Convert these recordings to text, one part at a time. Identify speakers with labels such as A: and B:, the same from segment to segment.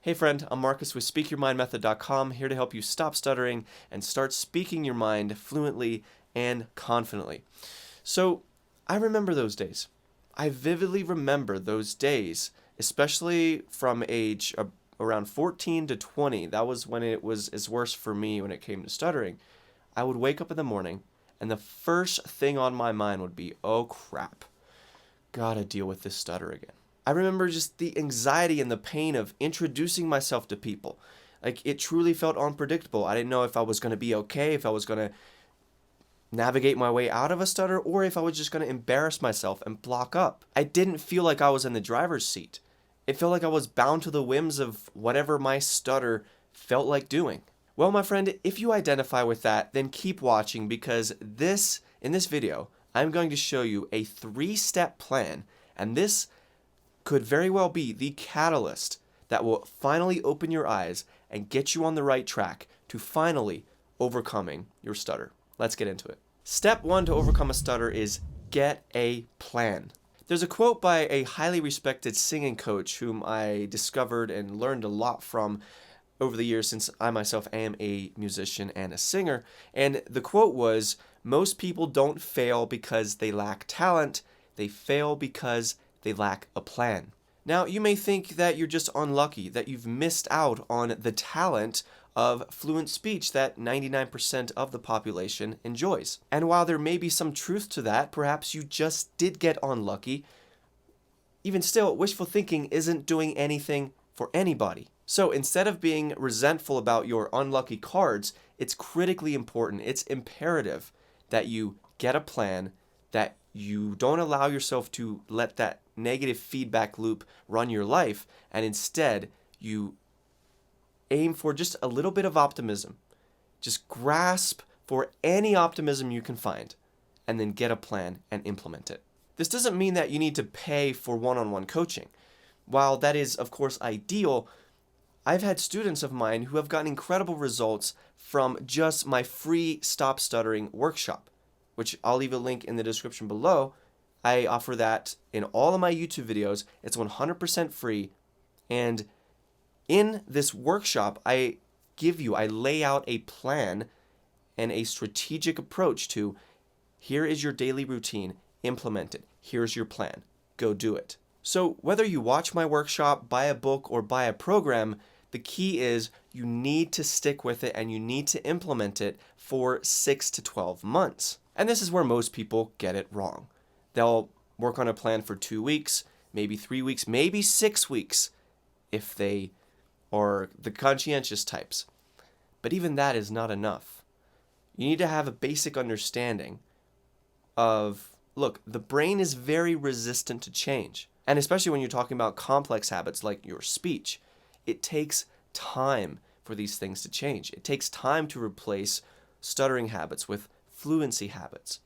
A: Hey friend, I'm Marcus with SpeakYourMindMethod.com, here to help you stop stuttering and start speaking your mind fluently and confidently. So, I remember those days. I vividly remember those days, especially from age around 14 to 20. That was when it was as worse for me when it came to stuttering. I would wake up in the morning, and the first thing on my mind would be, oh crap, gotta deal with this stutter again. I remember just the anxiety and the pain of introducing myself to people. Like, it truly felt unpredictable. I didn't know if I was going to be okay, if I was going to navigate my way out of a stutter, or if I was just going to embarrass myself and block up. I didn't feel like I was in the driver's seat. It felt like I was bound to the whims of whatever my stutter felt like doing. Well, my friend, if you identify with that, then keep watching, because in this video, I'm going to show you a 3-step plan, and this could very well be the catalyst that will finally open your eyes and get you on the right track to finally overcoming your stutter. Let's get into it. Step 1 to overcome a stutter is get a plan. There's a quote by a highly respected singing coach whom I discovered and learned a lot from over the years, since I myself am a musician and a singer. And the quote was, "Most people don't fail because they lack talent, they fail because they lack a plan." Now, you may think that you're just unlucky, that you've missed out on the talent of fluent speech that 99% of the population enjoys. And while there may be some truth to that, perhaps you just did get unlucky. Even still, wishful thinking isn't doing anything for anybody. So instead of being resentful about your unlucky cards, it's critically important, it's imperative that you get a plan, that you don't allow yourself to let that negative feedback loop run your life, and instead you aim for just a little bit of optimism. Just grasp for any optimism you can find, and then get a plan and implement it. This doesn't mean that you need to pay for one-on-one coaching. While that is, of course, ideal, I've had students of mine who have gotten incredible results from just my free Stop Stuttering workshop, which I'll leave a link in the description below. I offer that in all of my YouTube videos. It's 100% free. And in this workshop, I lay out a plan and a strategic approach to, here is your daily routine, implement it. Here's your plan, go do it. So whether you watch my workshop, buy a book, or buy a program, the key is you need to stick with it and you need to implement it for 6 to 12 months. And this is where most people get it wrong. They'll work on a plan for 2 weeks, maybe 3 weeks, maybe 6 weeks if they are the conscientious types. But even that is not enough. You need to have a basic understanding of, look, the brain is very resistant to change. And especially when you're talking about complex habits like your speech, it takes time for these things to change. It takes time to replace stuttering habits with fluency habits.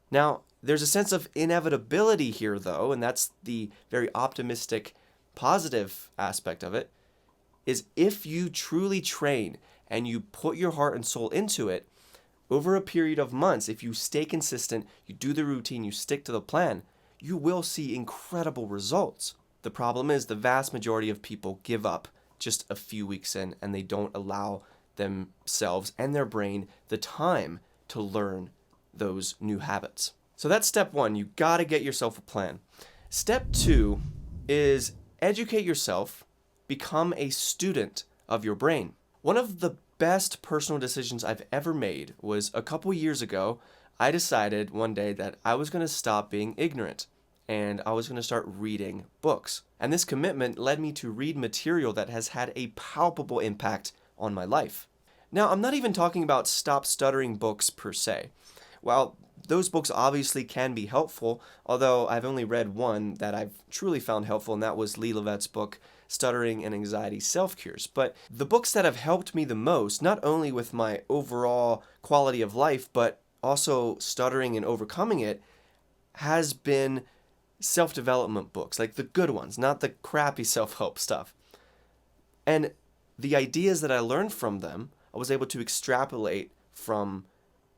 A: Now, there's a sense of inevitability here, though, and that's the very optimistic, positive aspect of it, is if you truly train and you put your heart and soul into it, over a period of months, if you stay consistent, you do the routine, you stick to the plan, you will see incredible results. The problem is the vast majority of people give up just a few weeks in, and they don't allow themselves and their brain the time to learn those new habits. So that's step 1. You got to get yourself a plan. Step 2 is educate yourself, become a student of your brain. One of the best personal decisions I've ever made was a couple years ago. I decided one day that I was going to stop being ignorant and I was going to start reading books. And this commitment led me to read material that has had a palpable impact on my life. Now, I'm not even talking about Stop Stuttering books per se. While those books obviously can be helpful, although I've only read one that I've truly found helpful, and that was Lee Levette's book, Stuttering and Anxiety Self-Cures. But the books that have helped me the most, not only with my overall quality of life, but also stuttering and overcoming it, has been self-development books, like the good ones, not the crappy self-help stuff. And the ideas that I learned from them, I was able to extrapolate from,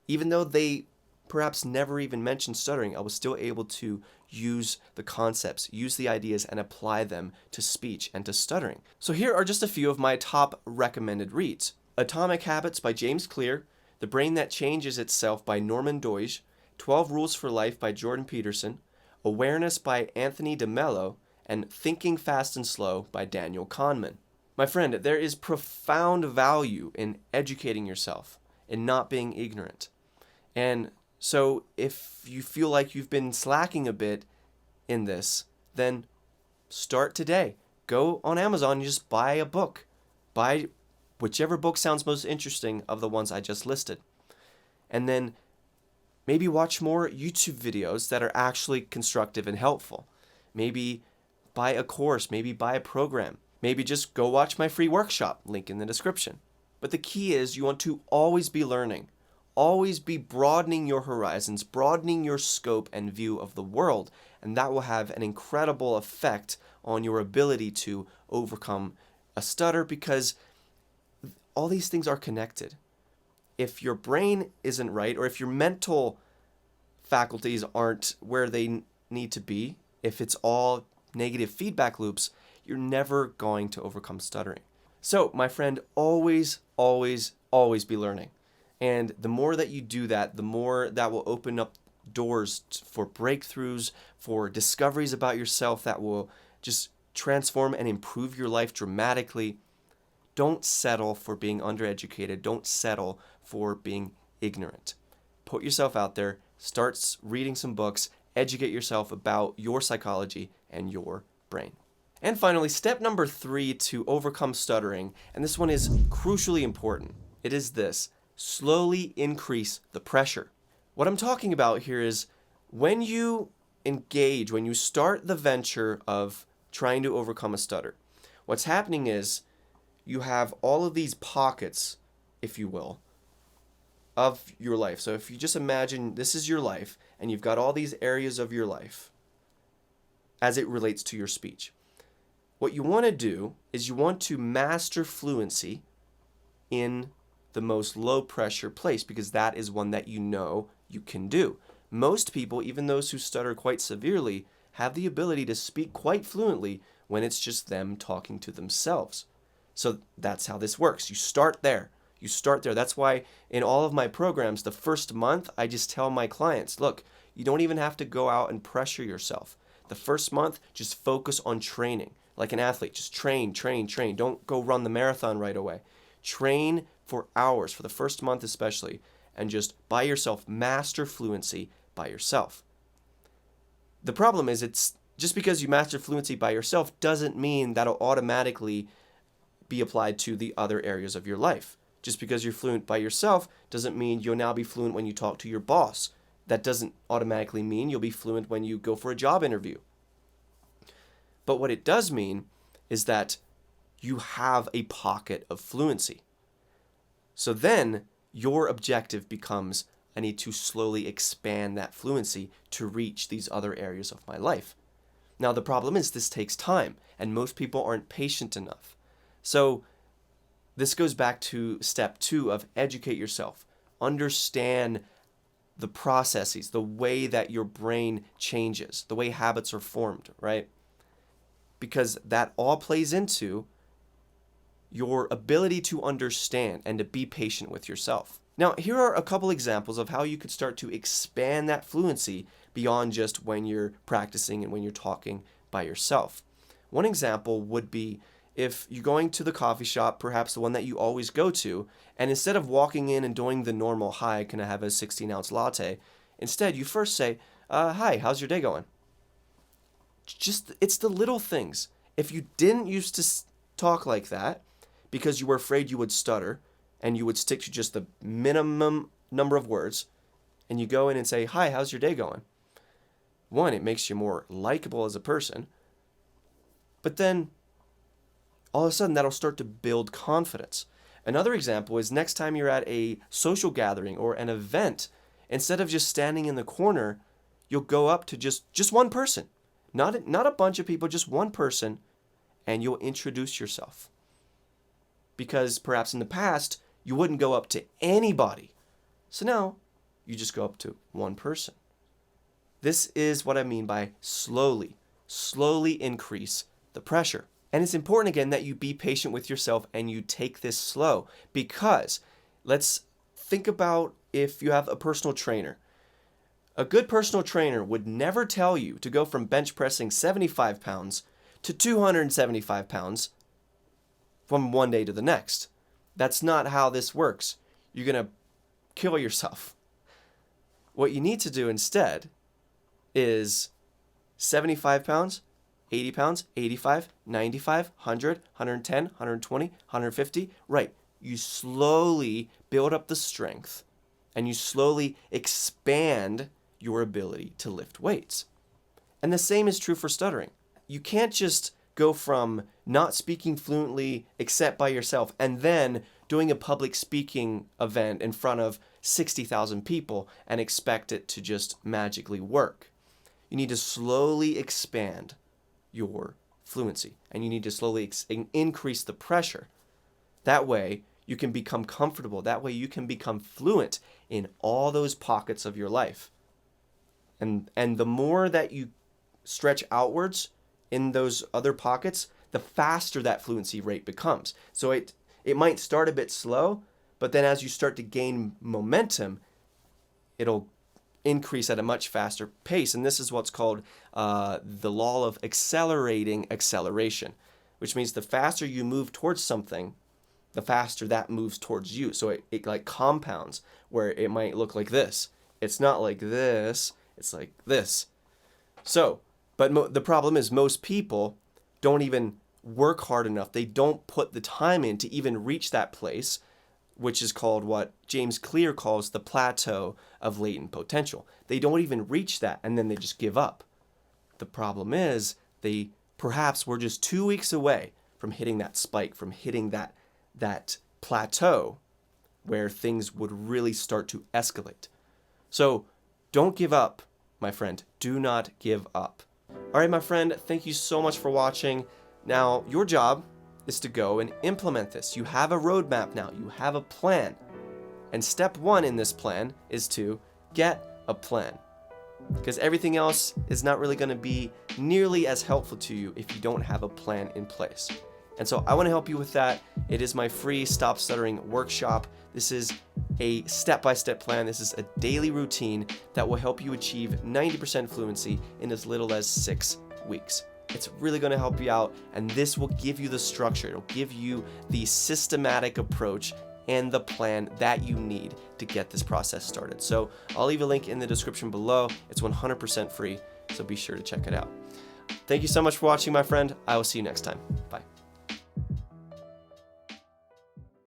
A: even though they perhaps never even mentioned stuttering, I was still able to use the concepts, use the ideas, and apply them to speech and to stuttering. So here are just a few of my top recommended reads. Atomic Habits by James Clear, The Brain That Changes Itself by Norman Doidge, 12 Rules for Life by Jordan Peterson, Awareness by Anthony DeMello, and Thinking Fast and Slow by Daniel Kahneman. My friend, there is profound value in educating yourself, in not being ignorant. And so if you feel like you've been slacking a bit in this, then start today. Go on Amazon and just buy a book. Buy whichever book sounds most interesting of the ones I just listed. And then maybe watch more YouTube videos that are actually constructive and helpful. Maybe buy a course, maybe buy a program. Maybe just go watch my free workshop, link in the description. But the key is you want to always be learning. Always be broadening your horizons, broadening your scope and view of the world, and that will have an incredible effect on your ability to overcome a stutter, because all these things are connected. If your brain isn't right, or if your mental faculties aren't where they need to be, if it's all negative feedback loops, you're never going to overcome stuttering. So, my friend, always, always, always be learning. And the more that you do that, the more that will open up doors for breakthroughs, for discoveries about yourself that will just transform and improve your life dramatically. Don't settle for being undereducated. Don't settle for being ignorant. Put yourself out there, start reading some books, educate yourself about your psychology and your brain. And finally, step number 3 to overcome stuttering, and this one is crucially important. It is this: slowly increase the pressure. What I'm talking about here is when you engage, when you start the venture of trying to overcome a stutter, what's happening is you have all of these pockets, if you will, of your life. So if you just imagine this is your life and you've got all these areas of your life as it relates to your speech. What you want to do is you want to master fluency in the most low pressure place, because that is one that you know you can do. Most people, even those who stutter quite severely, have the ability to speak quite fluently when it's just them talking to themselves. So that's how this works. You start there. You start there. That's why in all of my programs, the first month, I just tell my clients, look, you don't even have to go out and pressure yourself. The first month, just focus on training. Like an athlete, just train, train, train. Don't go run the marathon right away. Train for hours, for the first month especially, and just by yourself, master fluency by yourself. The problem is, it's just because you master fluency by yourself doesn't mean that'll automatically be applied to the other areas of your life. Just because you're fluent by yourself doesn't mean you'll now be fluent when you talk to your boss. That doesn't automatically mean you'll be fluent when you go for a job interview. But what it does mean is that you have a pocket of fluency. So then your objective becomes, I need to slowly expand that fluency to reach these other areas of my life. Now the problem is this takes time, and most people aren't patient enough. So this goes back to step 2 of educate yourself. Understand the processes, the way that your brain changes, the way habits are formed, right? Because that all plays into your ability to understand and to be patient with yourself. Now, here are a couple examples of how you could start to expand that fluency beyond just when you're practicing and when you're talking by yourself. One example would be if you're going to the coffee shop, perhaps the one that you always go to, and instead of walking in and doing the normal, hi, can I have a 16-ounce latte? Instead, you first say, hi, how's your day going? It's the little things. If you didn't used to talk like that because you were afraid you would stutter and you would stick to just the minimum number of words, and you go in and say, hi, how's your day going? One, it makes you more likable as a person, but then all of a sudden that'll start to build confidence. Another example is next time you're at a social gathering or an event, instead of just standing in the corner, you'll go up to just one person. Not a bunch of people, just one person, and you'll introduce yourself. Because perhaps in the past, you wouldn't go up to anybody. So now, you just go up to one person. This is what I mean by slowly increase the pressure. And it's important, again, that you be patient with yourself and you take this slow, because let's think about if you have a personal trainer. A good personal trainer would never tell you to go from bench pressing 75 pounds to 275 pounds from one day to the next. That's not how this works. You're going to kill yourself. What you need to do instead is 75 pounds, 80 pounds, 85, 95, 100, 110, 120, 150. Right. You slowly build up the strength and you slowly expand your ability to lift weights. And the same is true for stuttering. You can't just go from not speaking fluently except by yourself and then doing a public speaking event in front of 60,000 people and expect it to just magically work. You need to slowly expand your fluency, and you need to slowly increase the pressure. That way you can become comfortable. That way you can become fluent in all those pockets of your life. And the more that you stretch outwards in those other pockets, the faster that fluency rate becomes. So it might start a bit slow, but then as you start to gain momentum, it'll increase at a much faster pace. And this is what's called the law of accelerating acceleration, which means the faster you move towards something, the faster that moves towards you. So it like compounds, where it might look like this. It's not like this, it's like this. So, but the problem is most people don't even work hard enough. They don't put the time in to even reach that place, which is called what James Clear calls the plateau of latent potential. They don't even reach that, and then they just give up. The problem is they perhaps were just 2 weeks away from hitting that spike, from hitting that plateau where things would really start to escalate. So don't give up, my friend. Do not give up. All right, my friend, thank you so much for watching. Now, your job is to go and implement this. You have a roadmap now. You have a plan. And step one in this plan is to get a plan, because everything else is not really going to be nearly as helpful to you if you don't have a plan in place. And so I want to help you with that. It is my free Stop Stuttering workshop. This is a step-by-step plan. This is a daily routine that will help you achieve 90% fluency in as little as 6 weeks. It's really going to help you out, and this will give you the structure. It'll give you the systematic approach and the plan that you need to get this process started. So I'll leave a link in the description below. It's 100% free, so be sure to check it out. Thank you so much for watching, my friend. I will see you next time. Bye.